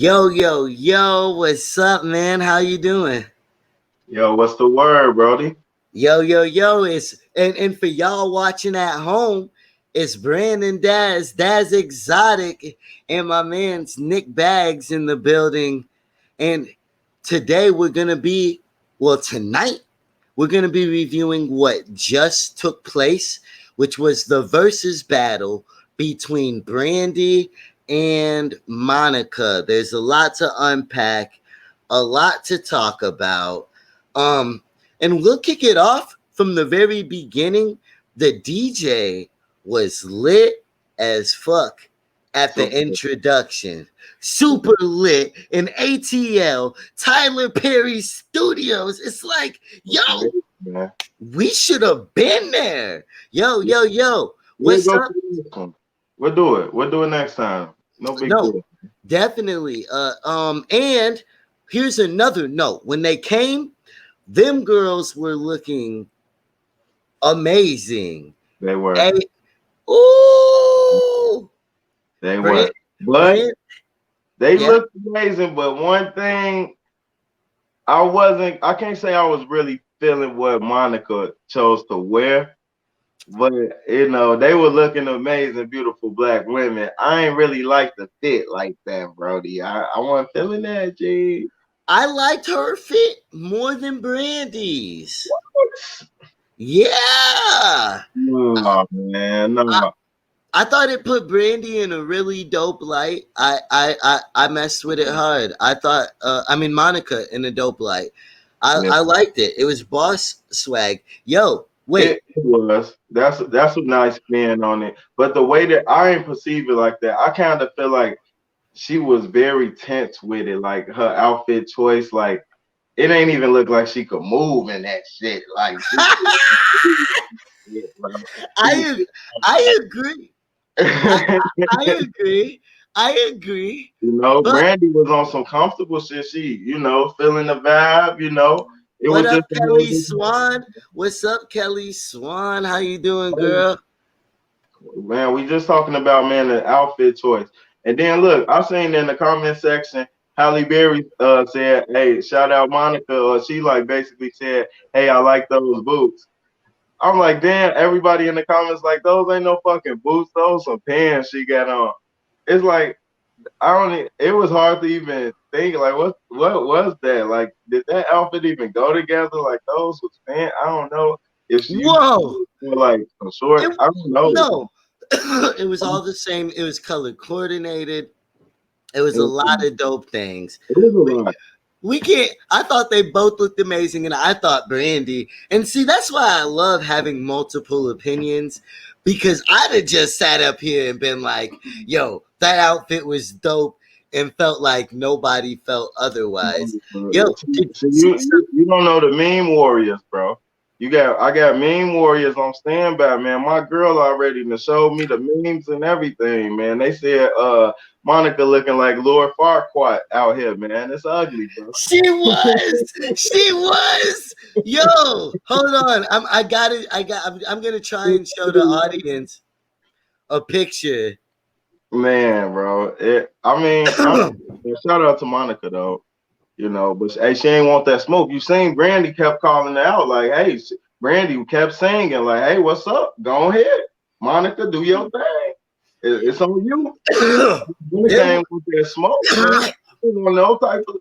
Yo, yo, yo, what's up, man? How you doing? Yo, what's the word, Brody? Yo, yo, yo, and for y'all watching at home, it's Brandon Daz Exotic, and my man's Nick Bags in the building. And today tonight, we're gonna be reviewing what just took place, which was the versus battle between Brandy and Monica. There's a lot to unpack, a lot to talk about. Um, and we'll kick it off from the very beginning. The DJ was lit as fuck at the introduction. Super lit in ATL, Tyler Perry Studios. It's like, yo, we should have been there. Yo, yo, yo. We'll What's go up? to the next one. We'll do it. We'll do it next time. No big deal. Definitely. And here's another note. When they came, them girls were looking amazing. They were. Ooh. They were. But they looked amazing. But one thing, I can't say I was really feeling what Monica chose to wear. But, they were looking amazing, beautiful black women. I ain't really like the fit like that, Brody. I wasn't feeling that, G. I liked her fit more than Brandy's. What? Yeah. Oh, man, no. I thought it put Brandy in a really dope light. I messed with it hard. I thought, Monica in a dope light. I liked it. It was boss swag. Yo, wait. It was. That's a nice spin on it. But the way that I ain't perceive it like that, I kind of feel like she was very tense with it. Like her outfit choice, like it ain't even look like she could move in that shit. Like I agree. I agree. I agree. Brandy was on some comfortable shit. She, feeling the vibe. What up, Kelly Swan? What's up, Kelly Swan? How you doing, girl? Man, we just talking about, man, the outfit choice. And then look, I seen in the comment section, Halle Berry said, "Hey, shout out Monica." She basically said, "Hey, I like those boots." I'm like, damn, everybody in the comments like, those ain't no fucking boots, those some pants she got on. It's like, it was hard to even think, like, what was that? Like, did that outfit even go together? Like, those was pants? I don't know if she were like some short. I don't know. No, it was all the same. It was color coordinated. It was a lot of dope things. It was a lot. We can't. I thought they both looked amazing, and I thought Brandy. And see, that's why I love having multiple opinions, because I'd have just sat up here and been like, "Yo, that outfit was dope," and felt like nobody felt otherwise. Yo, you don't know the meme warriors, bro. I got meme warriors on standby, man. My girl already showed me the memes and everything, man. They said Monica looking like Lord Farquaad out here, man. It's ugly, bro. She was. Yo, hold on. I'm gonna try and show the audience a picture. Man, bro. Shout out to Monica though. But hey, she ain't want that smoke. You seen Brandy kept calling her out, like, hey, Brandy kept singing, like, hey, what's up? Go ahead. Monica, do your thing. It's on you. Monica ain't want that smoke. No type of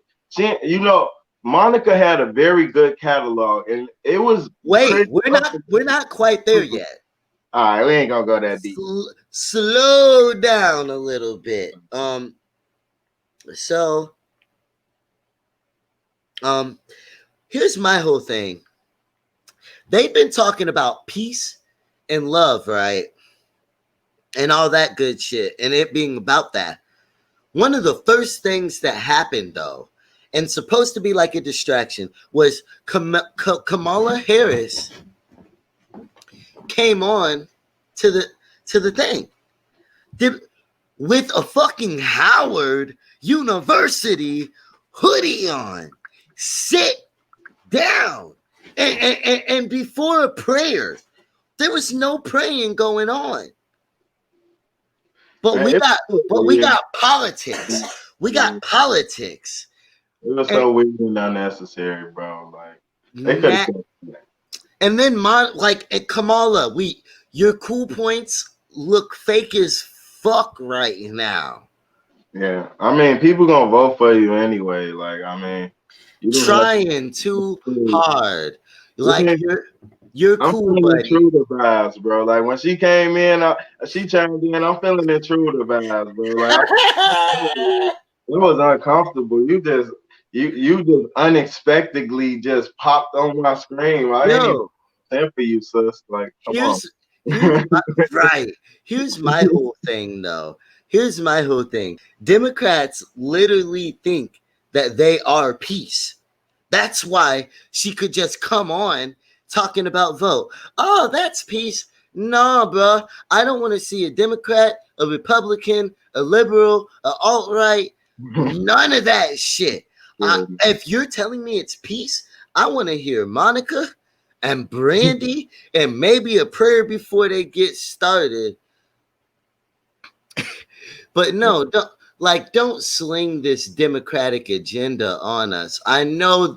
Monica had a very good catalog, and it was we're not quite there yet. All right, we ain't gonna go that deep. Slow down a little bit. Here's my whole thing. They've been talking about peace and love, right? And all that good shit, and it being about that. One of the first things that happened, though, and supposed to be like a distraction, was Kamala Harris came on to the thing with a fucking Howard University hoodie on. Sit down. And before a prayer, there was no praying going on. But we got politics. We got politics. It was And so weird and unnecessary, bro. Like they could have Nat, kept that. and then Kamala, your cool points look fake as fuck right now. Yeah, I mean, people gonna vote for you anyway. Like, I mean, you don't have Trying too to. hard. You Like can't. you're I'm cool, feeling buddy. intruder vibes, bro. Like when she came in, she chimed in. I'm feeling intruder vibes, bro. Like it was uncomfortable. You just unexpectedly just popped on my screen. I ain't even Yo, stand for you, sis. Like, come on. here's my right. Here's my whole thing though. Here's my whole thing. Democrats literally think that they are peace. That's why she could just come on talking about vote. Oh, that's peace. Nah, bro. I don't want to see a Democrat, a Republican, a liberal, a alt right. None of that shit. If you're telling me it's peace, I want to hear Monica and Brandy and maybe a prayer before they get started. But no, don't sling this democratic agenda on us. I know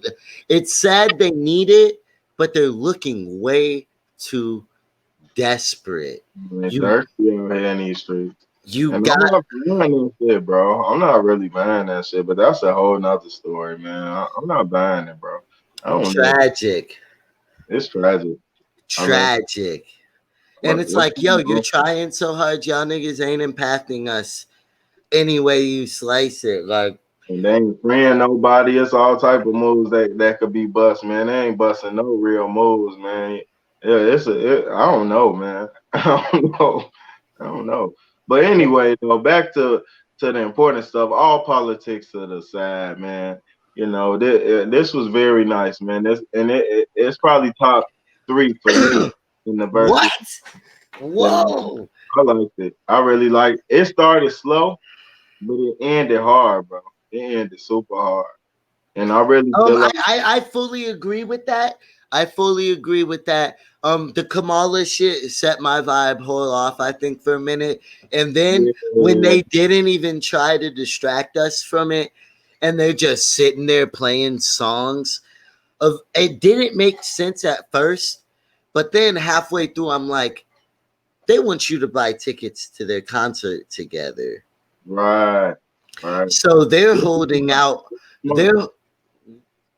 it's sad they need it, but they're looking way too desperate. It's You thirsty over here in these streets. you And I'm got not buying that shit, bro. I'm not really buying that shit, but that's a whole nother story, man. I'm not buying it, bro. I don't know. tragic, It's tragic. I mean, tragic. And what, it's what's like, yo, going you're on? trying so hard, y'all niggas ain't impacting us any way you slice it. Like, And they ain't freeing nobody. It's all type of moves that could be bust, man. They ain't busting no real moves, man. Yeah, I don't know, man. I don't know. I don't know. But anyway, though, back to the important stuff. All politics to the side, man. You know, this was very nice, man. It's probably top three for me in the verses. what? And Whoa. I liked it. I really liked it. It started slow, but it ended hard, bro. It ended super hard. And I really feel like I fully agree with that. I fully agree with that. The Kamala shit set my vibe whole off, I think, for a minute. And then when yeah, they didn't even try to distract us from it, and they're just sitting there playing songs of it didn't make sense at first, but then halfway through, I'm like, they want you to buy tickets to their concert together. right, right. So they're holding out. They're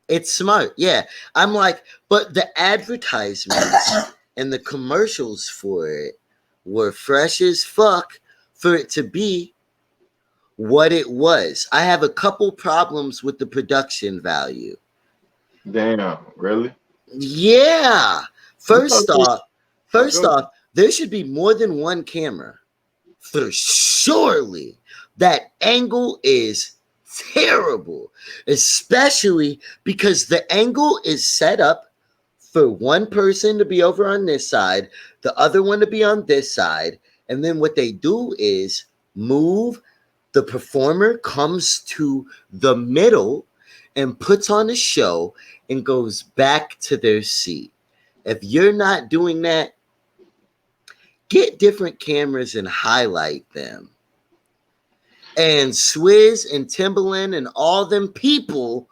It's smart. Yeah. I'm like, but the advertisements and the commercials for it were fresh as fuck for it to be what it was. I have a couple problems with the production value. Damn, really? Yeah. I thought First they off, first go. off, there should be more than one camera. For surely that angle is terrible, especially because the angle is set up for one person to be over on this side, the other one to be on this side, and then what they do is move the performer comes to the middle and puts on a show and goes back to their seat. If you're not doing that, get different cameras and highlight them. And Swizz and Timberland and all them people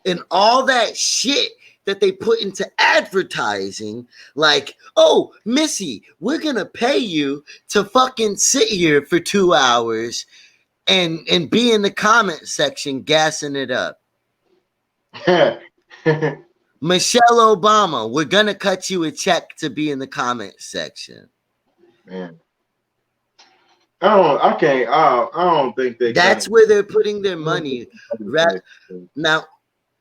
and all that shit that they put into advertising, like, oh, Missy, we're gonna pay you to fucking sit here for 2 hours and be in the comment section gassing it up. Michelle Obama, we're gonna cut you a check to be in the comment section. Man, I can't. I don't think they That's can. where they're putting their I don't think money. they can. Now,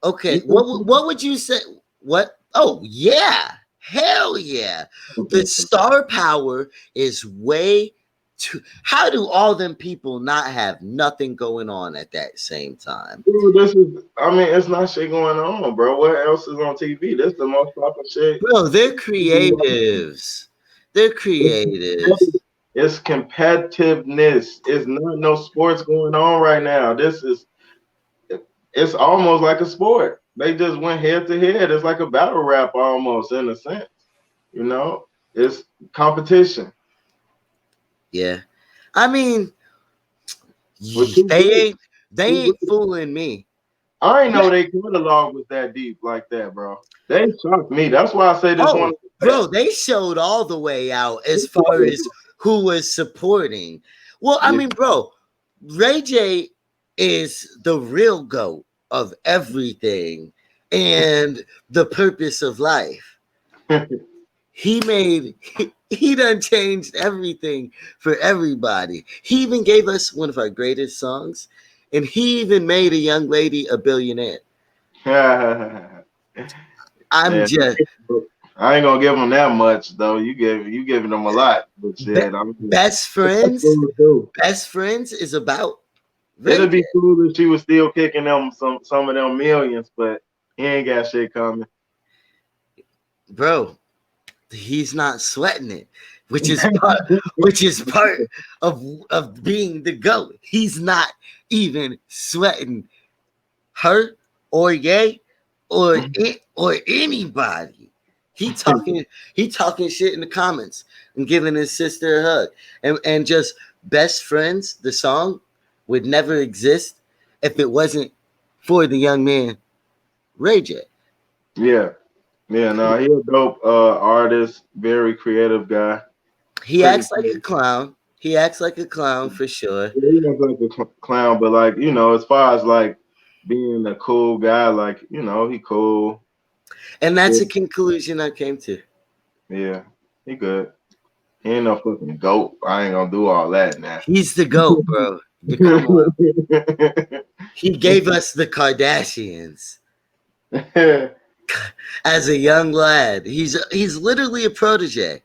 okay, You think what would you say? What? Oh yeah, hell yeah! The so? star power is way too. How do all them people not have nothing going on at that same time? Dude, this is. I mean, it's not shit going on, bro. What else is on TV? This the most popular shit. Bro, they're creatives. They're creatives. It's competitiveness. It's not no sports going on right now. It's almost like a sport. They just went head to head. It's like a battle rap almost in a sense. You know, it's competition Yeah, I mean, with two they groups. ain't. They ain't fooling me. I ain't know they catalog was that deep like that, bro. They shocked me. That's why I say this one Oh, of the best. bro, they showed all the way out as far as who was supporting. Well, I mean, bro, Ray J is the real GOAT of everything and the purpose of life. He made he done changed everything for everybody. He even gave us one of our greatest songs, and he even made a young lady a billionaire. I'm Man, just I ain't gonna give them that much though. You giving them a lot, but shit, I'm best that's friends. cool too. Best friends is about Ray It'd J. be cool if she was still kicking them some of them millions, but he ain't got shit coming. Bro, he's not sweating it, which is part of being the GOAT. He's not even sweating her or Ye or anybody. He talking shit in the comments and giving his sister a hug. And just best friends, the song would never exist if it wasn't for the young man Ray J. Yeah, yeah. No, he a dope artist, very creative guy. He Pretty acts like cool. a clown. He acts like a clown for sure. Yeah, he looks like a clown, but like as far as like being a cool guy, like he cool. And that's Yeah, a conclusion I came to. yeah, he good. He ain't no fucking goat. I ain't gonna do all that now. He's the GOAT, bro. Come on. He gave us the Kardashians as a young lad. He's literally a protege.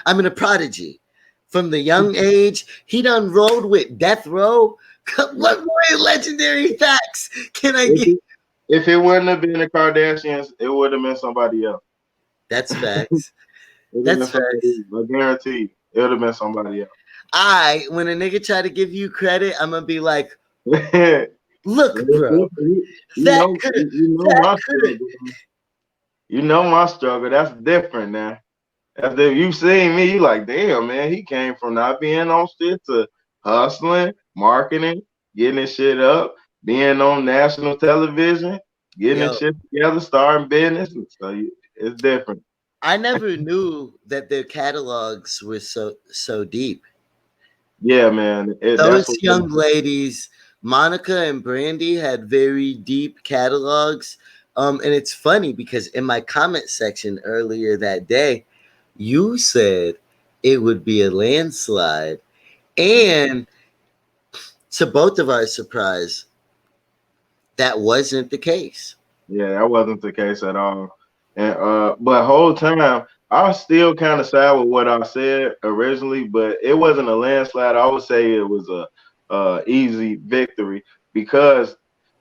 I mean a prodigy. From the young age, he done rolled with Death Row. What more legendary facts can I if get? it wouldn't have been the Kardashians, it would have been somebody else. That's facts. It would have been That's facts. somebody. I guarantee it would have been somebody When a nigga try to give you credit, I'm gonna be like, else. look, bro, that could have, You know that my could have. struggle. You know my struggle. That's different now. That's if you seen me, you like, damn, man, he came from not being on shit to hustling, marketing, getting his shit up, being on national television, getting his Yo, shit together, starting business. So it's different. I never knew that their catalogs were so deep. Yeah, man. That's Those what. young ladies, Monica and Brandy, had very deep catalogs. And it's funny because in my comment section earlier that day, you said it would be a landslide. And to both of our surprise, that wasn't the case. Yeah, that wasn't the case at all. And but whole time I was still kind of sad with what I said originally, but it wasn't a landslide. I would say it was a easy victory because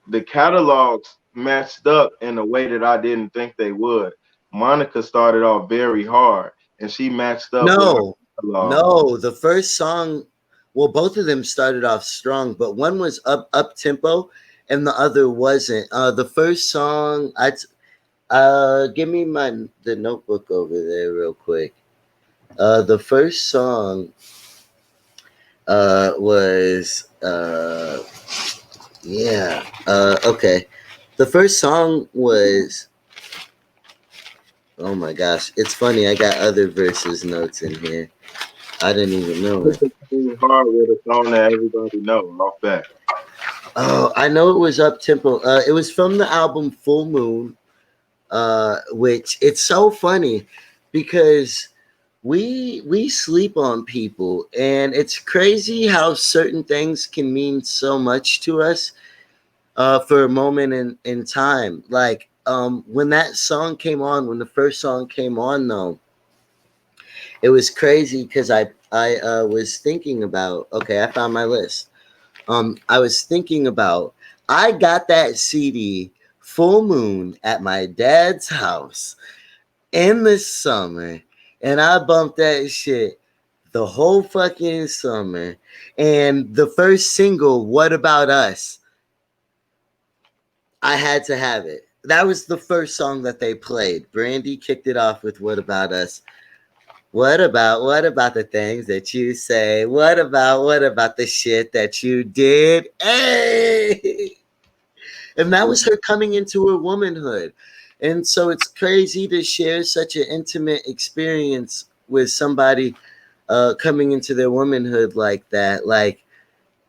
the catalogs matched up in a way that I didn't think they would. Monica started off very hard, and she matched up with her No, catalog. no. The first song, well, both of them started off strong, but one was up tempo, and the other wasn't. The first song, give me the notebook over there real quick. The first song, was yeah. Okay. The first song was. Oh my gosh, it's funny. I got other verses notes in here. I didn't even know it. Hard with a song that everybody know off that. Oh, I know it was up tempo. It was from the album Full Moon, which it's so funny because we sleep on people, and it's crazy how certain things can mean so much to us for a moment in time. Like when that song came on, when the first song came on, though, it was crazy because I was thinking about. Okay, I found my list. I was thinking about I got that CD Full Moon at my dad's house in the summer, and I bumped that shit the whole fucking summer. And the first single, What About Us, I had to have it. That was the first song that they played. Brandy kicked it off with What About Us. What about the things that you say? What about the shit that you did? Hey! And that was her coming into her womanhood. And so it's crazy to share such an intimate experience with somebody coming into their womanhood like that, like,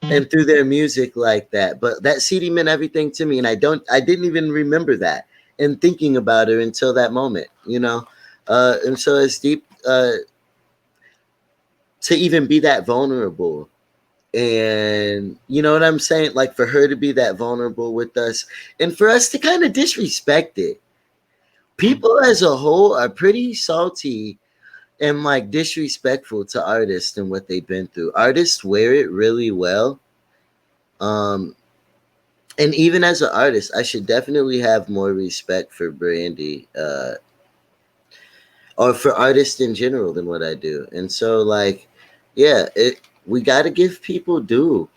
and through their music like that. But that CD meant everything to me, and I didn't even remember that and thinking about her until that moment, you know. And so it's deep to even be that vulnerable. And you know what I'm saying? Like for her to be that vulnerable with us and for us to kind of disrespect it. People as a whole are pretty salty and like disrespectful to artists and what they've been through. Artists wear it really well. Um, and even as an artist, I should definitely have more respect for Brandy, or for artists in general than what I do. And so, like, yeah, we got to give people due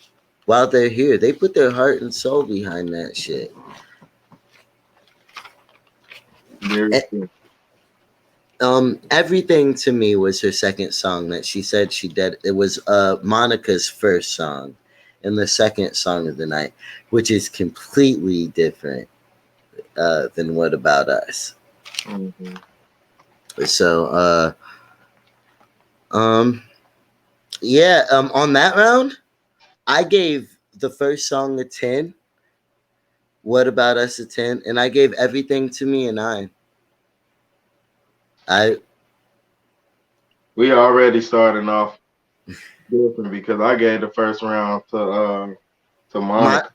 while they're here. They put their heart and soul behind that shit. Very And, true. everything to me was her second song that she said she did. It was Monica's first song, and the second song of the night, which is completely different than What About Us. Mm-hmm. So, um, yeah, on that round, I gave the first song a 10. What About Us a 10, and I gave Everything to Me a 9. I We already starting off different because I gave the first round to my Monica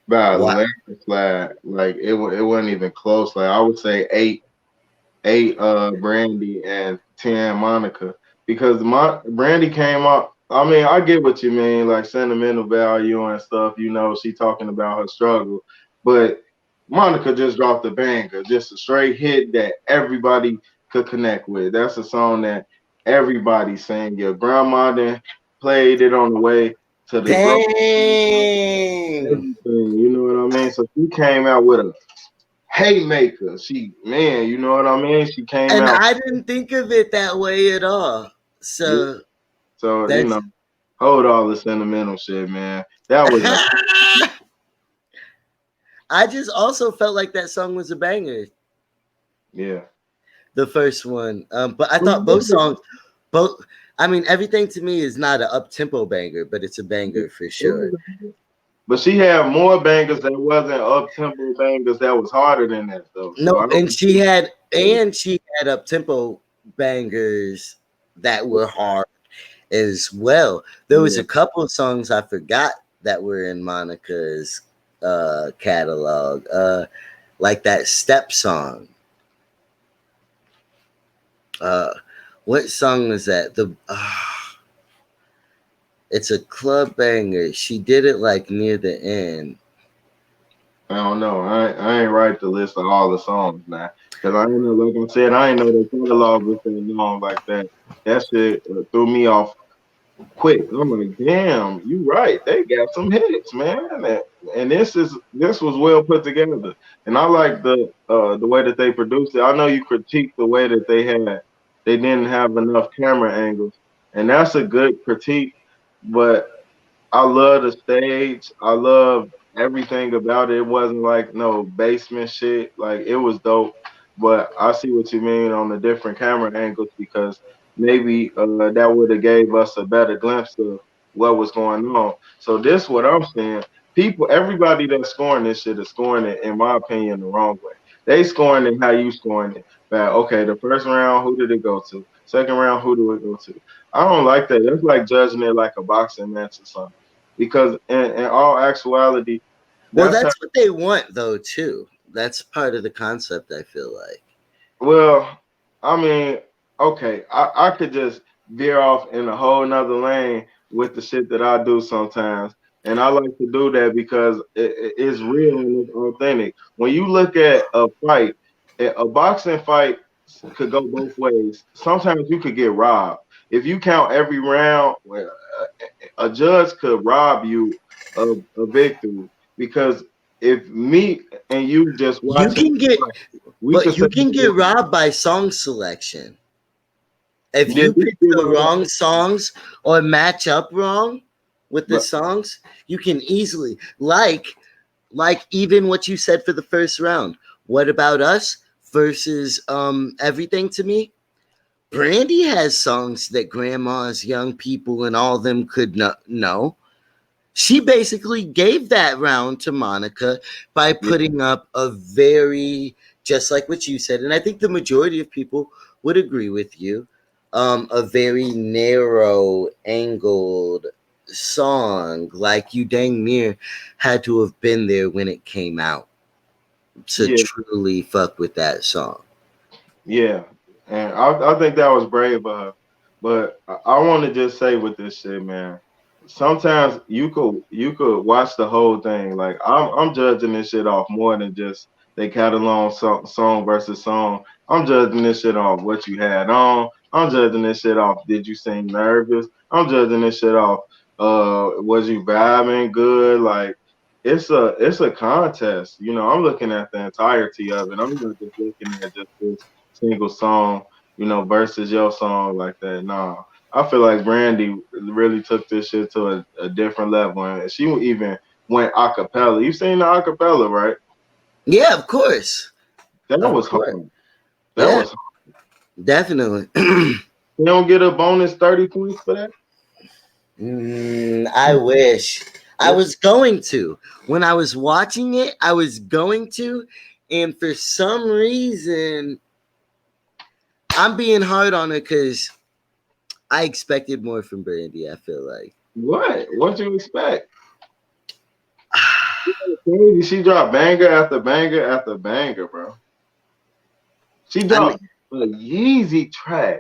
by a what landslide. Like it wasn't even close. Like I would say eight Brandy and 10 Monica because Brandy came up. I mean, I get what you mean, like sentimental value and stuff. You know, she talking about her struggle, but Monica just dropped a banger, just a straight hit that everybody could connect with. That's a song that everybody sang. Your grandma then played it on the way to the grocery dang. everything. You know what I mean? So she came out with a haymaker. She, man, you know what I mean? She came And out. I didn't think of it that way at all. Yeah. So So, that's hold all the sentimental shit, man. That was a, I just also felt like that song was a banger, yeah. the first one. But I thought both songs, both. I mean, Everything to Me is not an up tempo banger, but it's a banger for sure. But she had more bangers that wasn't up tempo bangers that was harder than that though. So No, I don't. and she had up tempo bangers that were hard as well. There was Yeah. a couple of songs I forgot that were in Monica's catalog, like that Step song. Uh, what song was that? It's a club banger. She did it like near the end. I don't know. I ain't write the list of all the songs now. Cause I ain't know, like I said, I ain't know the catalog was that long like that. That shit threw me off quick. I'm like, damn, you right. They got some hits, man. And this was well put together. And I like the way that they produced it. I know you critique the way that they didn't have enough camera angles, and that's a good critique. But I love the stage. I love everything about it. It wasn't like no basement shit. Like it was dope. But I see what you mean on the different camera angles because maybe that would have gave us a better glimpse of what was going on. So this what I'm saying. People, everybody that's scoring this shit is scoring it, in my opinion, the wrong way. They scoring it how you scoring it. But okay, the first round, who did it go to? Second round, who do it go to? I don't like that. That's like judging it like a boxing match or something because in all actuality, Well, that's how. that's what they want, though, too. That's part of the concept, I feel like. Well, I mean, okay, I could just veer off in a whole nother lane with the shit that I do sometimes, and I like to do that because it's real and it's authentic. When you look at a fight, a boxing fight could go both ways. Sometimes you could get robbed if you count every round. Well, a judge could rob you of a victory because if me and you just You watching, can get, we could but say, you can get robbed by song selection. If yeah, you we pick could get the robbed, wrong songs or match up wrong with the but songs, you can easily, like like even what you said for the first round. What about us versus everything to me? Brandy has songs that grandmas, young people, and all them could know. She basically gave that round to Monica by Yeah, putting up a very, just like what you said, and I think the majority of people would agree with you, a very narrow, angled song. Like you dang near had to have been there when it came out to yeah, truly fuck with that song. yeah. And I think that was brave of her. But I want to just say with this shit, man. Sometimes you could watch the whole thing. Like I'm judging this shit off more than just they catalog song versus song. I'm judging this shit off what you had on. I'm judging this shit off did you seem nervous? I'm judging this shit off was you vibing good? Like it's a contest. You know, I'm looking at the entirety of it. I'm not just looking at just this single song, versus your song like that. Nah. I feel like Brandy really took this shit to a different level, and she even went a cappella. You seen the a cappella, right? Yeah, of course. That Of was course. hard. That Yeah, was hard. definitely. You don't get a bonus 30 points for that? I wish. I Yes. was going to. When I was watching it, I was going to. And for some reason, I'm being hard on her because I expected more from Brandy, I feel like. What? What you expect? Baby, she dropped banger after banger after banger, bro. She I mean, dropped a Yeezy track.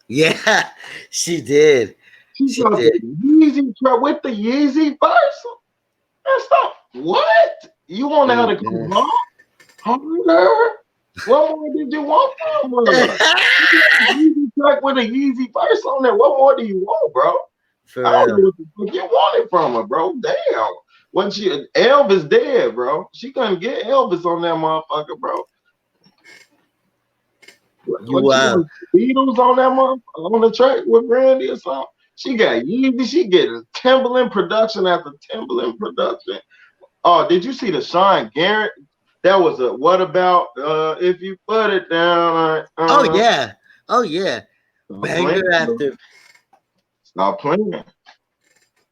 yeah, she did. She She dropped a did. Yeezy track with the Yeezy verse. And stop. What? You want her to come Mhm. home? Hunger? What more did you want from her? You got a Yeezy track with a Yeezy verse on there. What more do you want, bro? For I don't real. know what the fuck you wanted from her, bro. Damn. When Elvis dead, bro. She couldn't get Elvis on that motherfucker, bro. You What you wow. want? Beatles on that motherfucker on the track with Brandy or something? She got Yeezy. She getting Timberland production after Timberland production. Oh, did you see the Sean Garrett? That was a what about if you put it down? Oh yeah. Oh yeah. Stop playing, Banger bro. after Stop playing.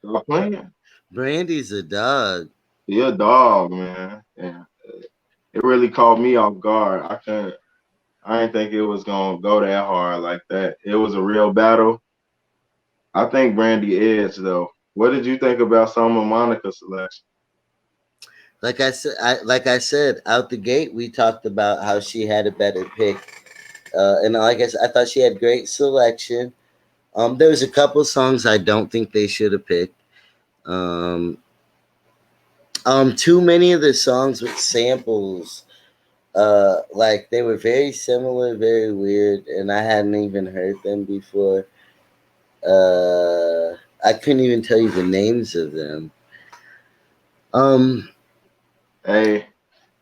Stop playing. Brandy's a dog. You're a dog, man. Yeah. It really caught me off guard. I didn't think it was gonna go that hard like that. It was a real battle. I think Brandy edged though. What did you think about some of Monica's selection? Like I said, out the gate, we talked about how she had a better pick, and like I said, I thought she had great selection. There was a couple songs I don't think they should have picked. Um, too many of the songs with samples, like they were very similar, very weird, and I hadn't even heard them before. I couldn't even tell you the names of them. Um, Hey,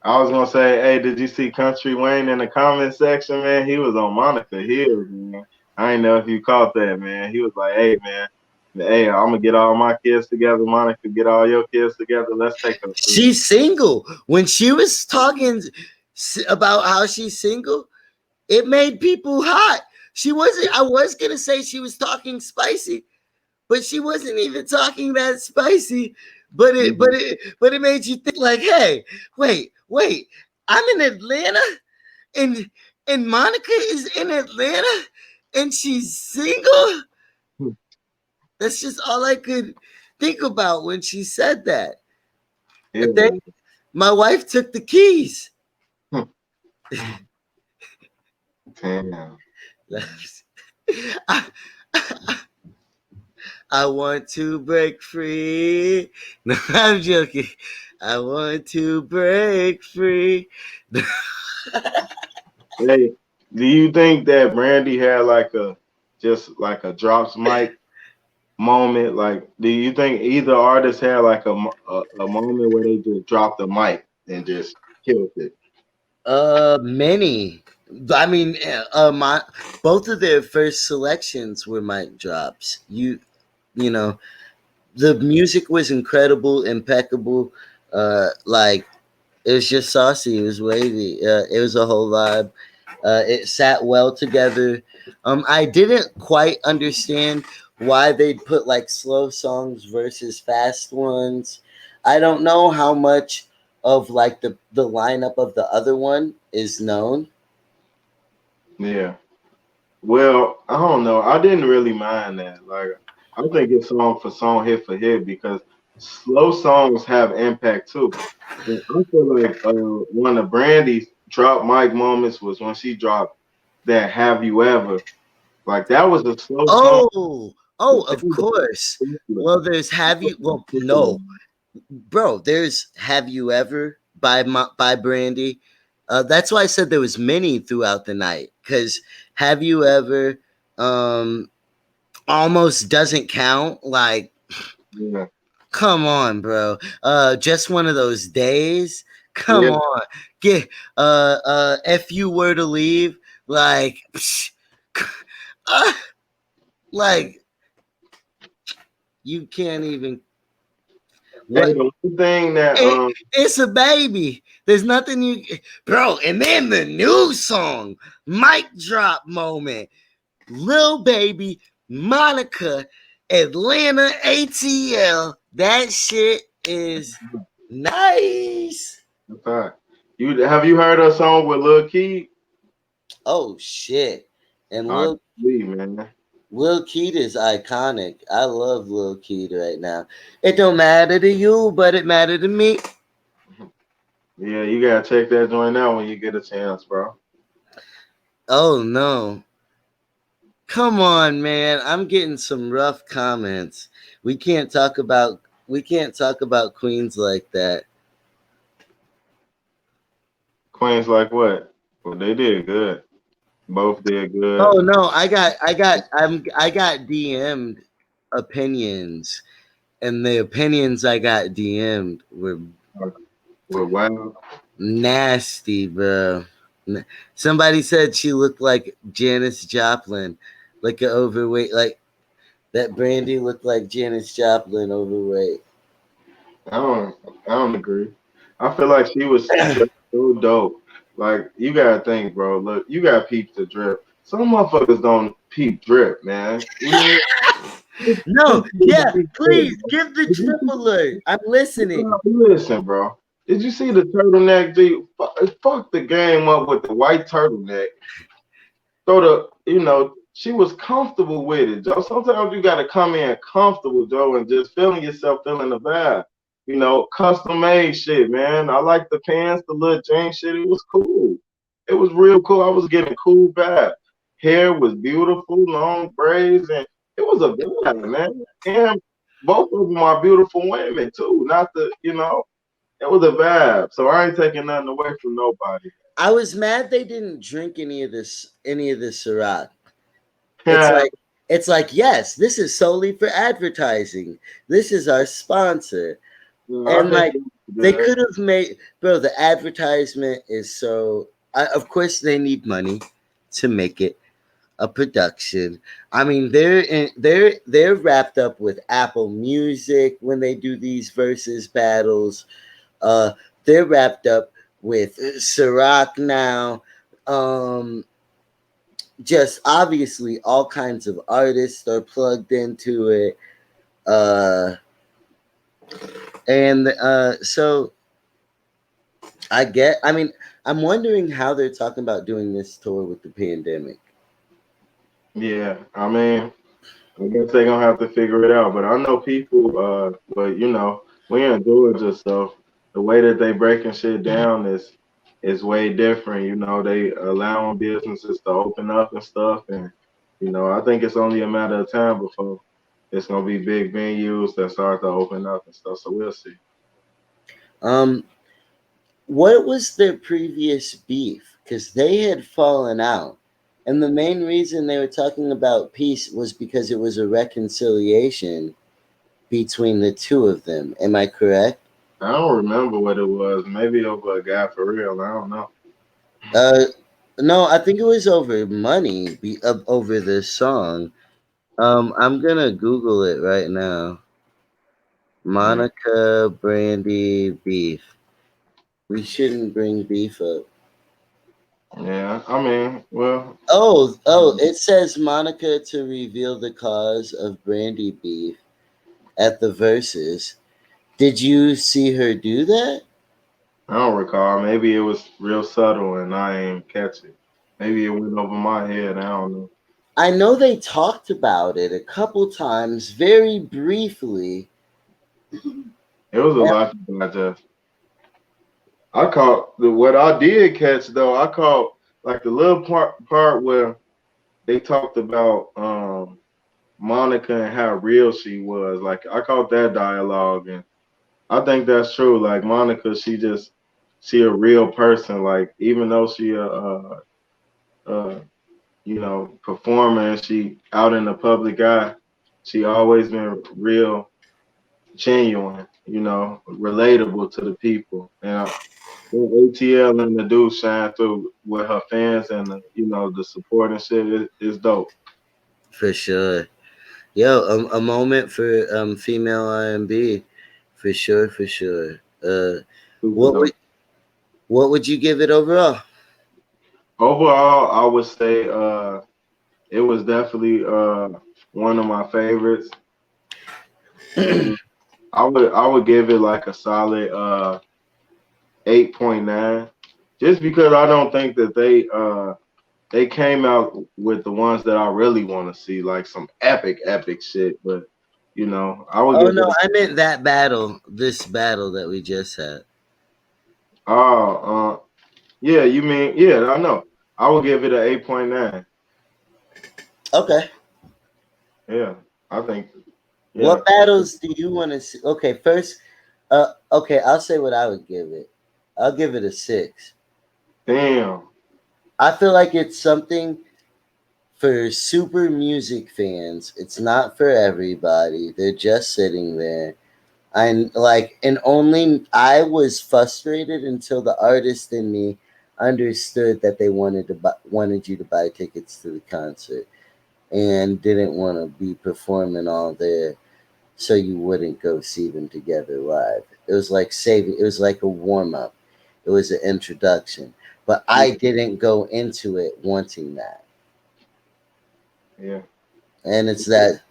I was gonna say, hey, did you see Country Wayne in the comment section, man? He was on Monica Hills, man. I ain't know if you caught that, man. He was like, hey, I'm gonna get all my kids together, Monica, get all your kids together. Let's take a she's single. When she was talking about how she's single, it made people hot. She wasn't. I was gonna say she was talking spicy, but she wasn't even talking that spicy. But it made you think like, hey, wait, I'm in Atlanta, and Monica is in Atlanta, and she's single. That's just all I could think about when she said that. it And then was my wife took the keys. damn. I, I want to break free. No, I'm joking. I want to break free. Hey, do you think that Brandy had like a just like a drops mic moment? Like, do you think either artist had like a moment where they just dropped the mic and just killed it? Many. I mean, my both of their first selections were mic drops. You know, the music was incredible, impeccable. Like it was just saucy. It was wavy. It was a whole vibe. It sat well together. I didn't quite understand why they'd put like slow songs versus fast ones. I don't know how much of like the lineup of the other one is known. Yeah. Well, I don't know. I didn't really mind that. Like, I think it's song for song, hit for hit, because slow songs have impact too. And I feel like one of Brandy's drop mic moments was when she dropped that "Have You Ever." Like that was a slow song, Oh, but that of was course. ridiculous. Well, there's have you. Well, no, bro. There's have you ever by Brandy. That's why I said there was many throughout the night. Cause have you ever um almost doesn't count. Like, Yeah, come on, bro. Just one of those days. Come yeah. on. Get if you were to leave, like psh, uh, like you can't even Hey, what the one thing that it's a baby. There's nothing you bro, and then the new song, mic drop moment. Lil Baby, Monica, Atlanta ATL. That shit is nice. in fact, you heard her song with Lil Key? Oh shit. And I agree, man. Lil Keat is iconic. I love Lil Keat right now. It don't matter to you, but it matter to me. Yeah, you gotta check that joint out when you get a chance, bro. Oh no. Come on, man. I'm getting some rough comments. We can't talk about queens like that. Queens like what? Well, they did good. Both did good. Oh no, I got DM'd opinions, and the opinions I got DM'd were Well, wow. nasty, bro. Somebody said she looked like Janis Joplin, like an overweight, like that Brandy looked like Janis Joplin overweight. I don't I don't agree. I feel like she was just so dope. Like you gotta think, bro. Look, you gotta peep the drip. Some motherfuckers don't peep drip, man. You know, No, people need to yeah, peep drip, please bro. give the Did you trip see- alert. I'm listening. Listen, bro. Did you see the turtleneck? G? Fuck the game up with the white turtleneck. So she was comfortable with it, Joe. Sometimes you gotta come in comfortable, Joe, and just feeling yourself, feeling the vibe. Custom made shit, man. I like the pants, the little jean shit. It was cool. It was real cool. I was getting cool vibe. Hair was beautiful, long braids, and it was a vibe, man. And both of them are beautiful women too. Not it was a vibe. So I ain't taking nothing away from nobody. I was mad they didn't drink any of this Ciroc. It's Yeah, yes, this is solely for advertising. This is our sponsor. I And think like it was they good. could have made bro, the advertisement is so of course they need money to make it a production. I mean, they're wrapped up with Apple Music when they do these versus battles. Uh they're wrapped up with Ciroc now. Um just obviously all kinds of artists are plugged into it. Uh and so I mean, I'm wondering how they're talking about doing this tour with the pandemic. Yeah, I mean, I guess they're gonna have to figure it out. But I know people, but we in Georgia, so the way that they breaking shit down is way different. They allowing businesses to open up and stuff, and I think it's only a matter of time before it's gonna be big venues that start to open up and stuff. So we'll see. Um, what was their previous beef? Because they had fallen out. And the main reason they were talking about peace was because it was a reconciliation between the two of them. Am I correct? I don't remember what it was. Maybe over a guy for real. I don't know. Uh, no, I think it was over money, over this song. I'm gonna Google it right now. Yeah, Monica, Brandy, Beef. We shouldn't bring Beef up. yeah. I mean, well, Oh, it says Monica to reveal the cause of Brandy Beef at the verses. Did you see her do that? I don't recall. Maybe it was real subtle and I ain't catch it. Maybe it went over my head. I don't know. I know they talked about it a couple times, very briefly. It was a lot to digest. I caught what I did catch though. I caught like the little part where they talked about Monica and how real she was. Like I caught that dialogue, and I think that's true. Like Monica, she a real person. Like even though she uh performer and she out in the public eye, she always been real, genuine. Relatable to the people. And ATL and the dude shine through with her fans and the support and shit is dope. For sure. Yo, a moment for female R&B. For sure, for sure. Super What would dope. what would you give it overall? Overall, I would say it was definitely one of my favorites. And I would give it like a solid 8.9. Just because I don't think that they came out with the ones that I really want to see, like some epic shit. But I would Oh give no, it I meant that battle. This battle that we just had. oh yeah, you mean yeah, I know. I would give it an 8.9. Okay. Yeah. I think yeah. What battles do you want to see? Okay, first, okay, I'll say what I would give it. I'll give it a 6. Damn. I feel like it's something for super music fans. It's not for everybody. They're just sitting there. And like, and only I was frustrated until the artist in me understood that they wanted you to buy tickets to the concert and didn't want to be performing all there so you wouldn't go see them together live. It was like saving. It was like a warm up. It was an introduction, but I Yeah. didn't go into it wanting that. Yeah. And it's that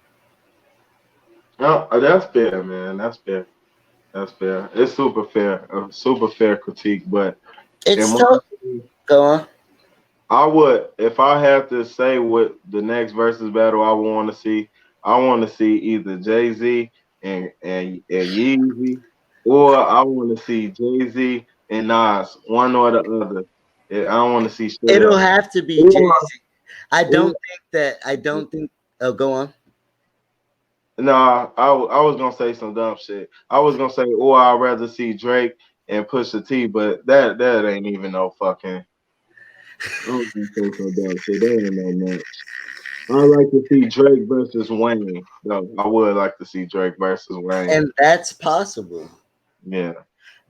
No, that's fair, man. That's fair. That's fair. It's super fair. A super fair critique. But in it's my tough. opinion, Go on. I would, if I had to say what the next versus battle I would want to see, I want to see either Jay Z and Yeezy, or I want to see Jay Z and Nas, one or the other. I don't want to see shit It'll else. have to be Jay Or, Z. I or don't think that. I don't think. Oh, go on. nah, I was gonna say some dumb shit. I was gonna say, or I'd rather see Drake and Pusha T, but that ain't even no fucking. I was gonna say some dumb shit. That ain't no match. I like to see Drake versus Wayne. No, I would like to see Drake versus Wayne. And that's possible. Yeah,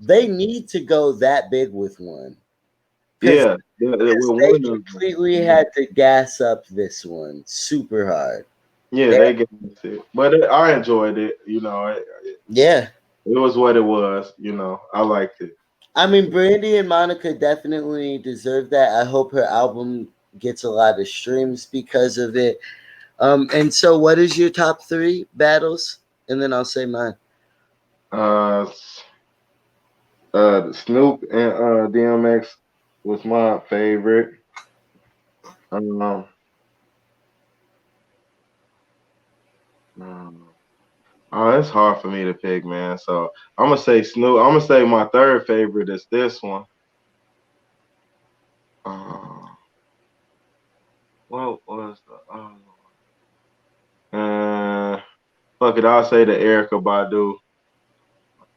They need to go that big with one because yeah. With they one of completely them, had to gas up this one super hard. yeah, They, they get it. But I enjoyed it. yeah. It was what it was. I liked it. I mean, Brandy and Monica definitely deserve that. I hope her album gets a lot of streams because of it. And so, what is your top 3 battles? And then I'll say mine. Uh, Snoop and DMX was my favorite. Um, mm, oh, it's hard for me to pick, man. So I'm gonna say Snoop. I'm gonna say my third favorite is this one. Uh, what was the other one? Fuck it, I'll say the Erica Badu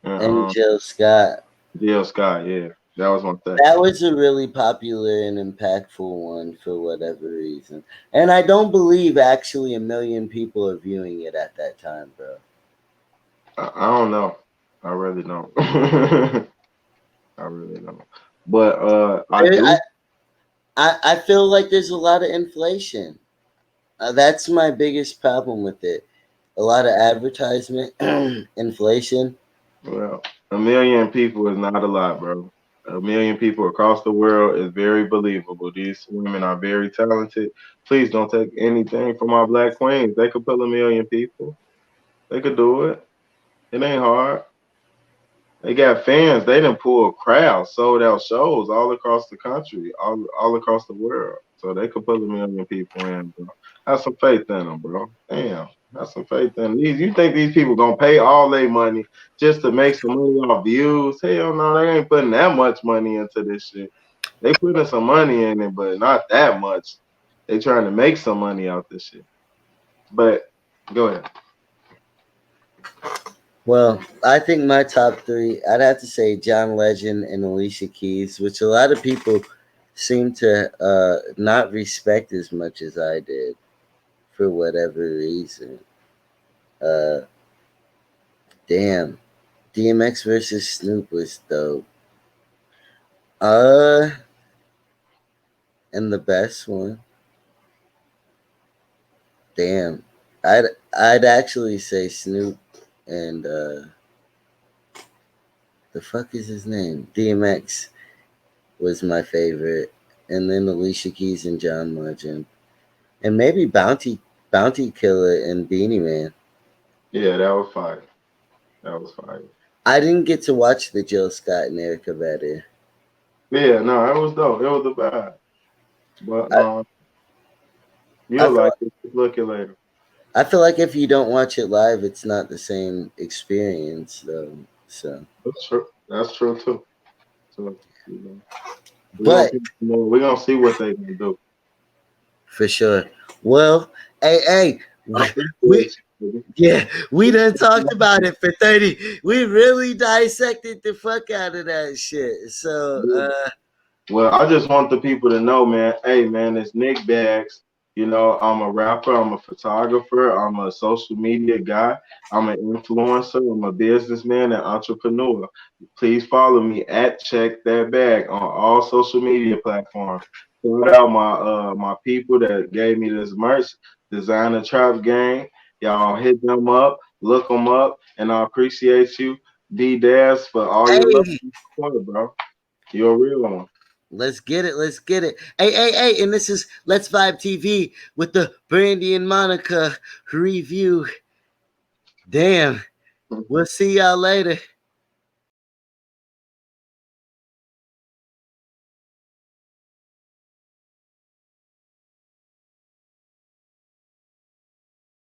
and And Jill Scott. Jill Scott. Yeah, that was my That second. was a really popular and impactful one for whatever reason. And I don't believe actually a million people are viewing it at that time, bro. I don't know. I really don't. I really don't. But I There- do. I feel like there's a lot of inflation. That's my biggest problem with it. a lot of advertisement, inflation. Well, a million people is not a lot, bro. A million people across the world is very believable. These women are very talented. Please don't take anything from our black queens. They could pull a million people. They could do it. It ain't hard. They got fans. They done pull crowds, sold out shows all across the country, all across the world. So they could pull a million people in, bro. Have some faith in them, bro. Damn, have some faith in them. You think these people gonna pay all their money just to make some money off views? Hell no, they ain't putting that much money into this shit. They putting some money in it, but not that much. They trying to make some money out this shit. But go ahead. Well, I think my top three, I'd have to say John Legend and Alicia Keys, which a lot of people seem to not respect as much as I did for whatever reason. Uh, damn, DMX versus Snoop was dope. Uh, and the best one, damn, I'd I'd actually say Snoop and the fuck is his name? DMX was my favorite, and then Alicia Keys and John Legend, and maybe Bounty Killer and Beanie Man. Yeah, that was fire. That was fire. I didn't get to watch the Jill Scott and Erica Badu. Yeah, no, it was dope. It was the vibe. But I, I you'll feel like it. Just look it later. I feel like if you don't watch it live, it's not the same experience though. So, That's true. That's true too. So you know, but we're gonna see what they gonna do. for sure. Well, hey, I we appreciate you. yeah, we done talked about it for 30. We really dissected the fuck out of that shit. So, Baby. Well, I just want the people to know, man. Hey, man, it's Nick Bags. You know, I'm a rapper. I'm a photographer. I'm a social media guy. I'm an influencer. I'm a businessman and entrepreneur. Please follow me at Check That Bag on all social media platforms. Shout out my people that gave me this merch, Designer Trap Gang. Y'all hit them up, look them up, and I appreciate you, D Daz, for all your love hey, and support, bro. You're a real one. let's get it. Let's get it. Hey, and this is Let's Vibe TV with the Brandy and Monica review. Damn. We'll see y'all later.